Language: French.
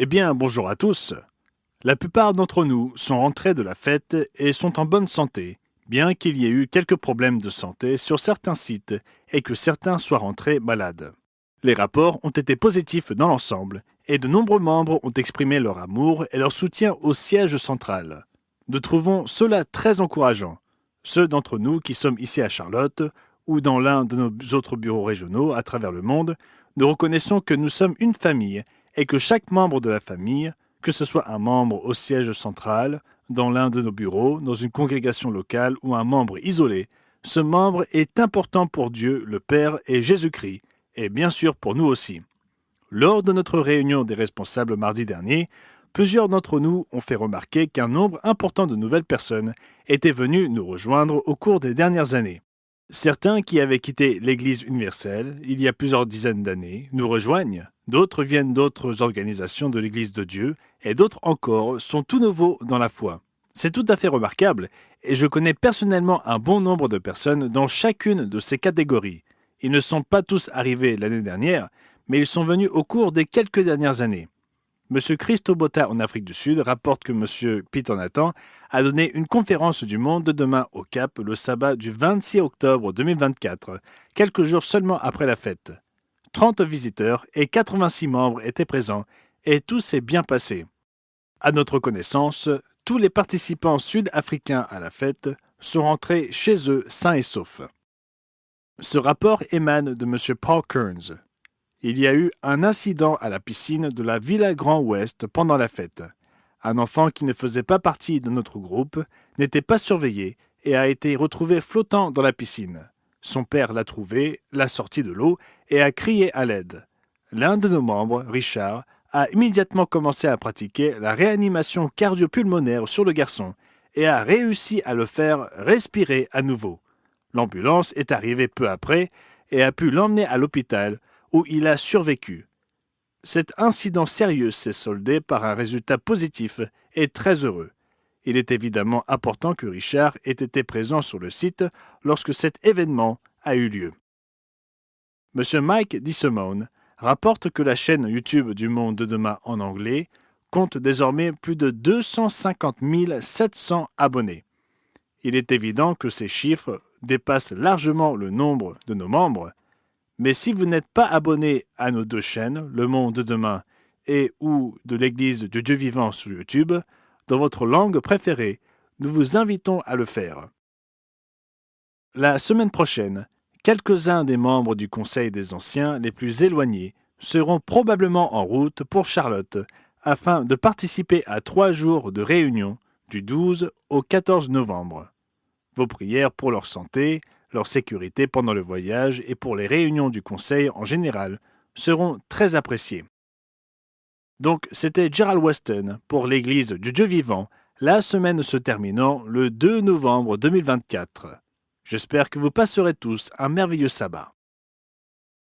Eh bien, bonjour à tous. La plupart d'entre nous sont rentrés de la fête et sont en bonne santé, bien qu'il y ait eu quelques problèmes de santé sur certains sites et que certains soient rentrés malades. Les rapports ont été positifs dans l'ensemble et de nombreux membres ont exprimé leur amour et leur soutien au siège central. Nous trouvons cela très encourageant. Ceux d'entre nous qui sommes ici à Charlotte ou dans l'un de nos autres bureaux régionaux à travers le monde, nous reconnaissons que nous sommes une famille et que chaque membre de la famille, que ce soit un membre au siège central, dans l'un de nos bureaux, dans une congrégation locale ou un membre isolé, ce membre est important pour Dieu, le Père et Jésus-Christ, et bien sûr pour nous aussi. Lors de notre réunion des responsables mardi dernier, plusieurs d'entre nous ont fait remarquer qu'un nombre important de nouvelles personnes étaient venues nous rejoindre au cours des dernières années. Certains qui avaient quitté l'Église universelle il y a plusieurs dizaines d'années nous rejoignent, d'autres viennent d'autres organisations de l'Église de Dieu, et d'autres encore sont tout nouveaux dans la foi. C'est tout à fait remarquable, et je connais personnellement un bon nombre de personnes dans chacune de ces catégories. Ils ne sont pas tous arrivés l'année dernière, mais ils sont venus au cours des quelques dernières années. M. Christo Botta en Afrique du Sud rapporte que M. Peter Nathan a donné une conférence du monde demain au Cap le sabbat du 26 octobre 2024, quelques jours seulement après la fête. 30 visiteurs et 86 membres étaient présents et tout s'est bien passé. À notre connaissance, tous les participants sud-africains à la fête sont rentrés chez eux sains et saufs. Ce rapport émane de M. Paul Kearns. Il y a eu un incident à la piscine de la Villa Grand Ouest pendant la fête. Un enfant qui ne faisait pas partie de notre groupe n'était pas surveillé et a été retrouvé flottant dans la piscine. Son père l'a trouvé, l'a sorti de l'eau et a crié à l'aide. L'un de nos membres, Richard, a immédiatement commencé à pratiquer la réanimation cardio-pulmonaire sur le garçon et a réussi à le faire respirer à nouveau. L'ambulance est arrivée peu après et a pu l'emmener à l'hôpital où il a survécu. Cet incident sérieux s'est soldé par un résultat positif et très heureux. Il est évidemment important que Richard ait été présent sur le site lorsque cet événement a eu lieu. M. Mike DeSimone rapporte que la chaîne YouTube du Monde de demain en anglais compte désormais plus de 250 700 abonnés. Il est évident que ces chiffres dépassent largement le nombre de nos membres, mais si vous n'êtes pas abonné à nos deux chaînes, Le Monde de demain et ou de l'Église du Dieu vivant sur YouTube, dans votre langue préférée, nous vous invitons à le faire. La semaine prochaine, quelques-uns des membres du Conseil des Anciens les plus éloignés seront probablement en route pour Charlotte afin de participer à 3 jours de réunion du 12 au 14 novembre. Vos prières pour leur santé, leur sécurité pendant le voyage et pour les réunions du Conseil en général seront très appréciées. Donc, c'était Gerald Weston pour l'Église du Dieu vivant, la semaine se terminant le 2 novembre 2024. J'espère que vous passerez tous un merveilleux sabbat.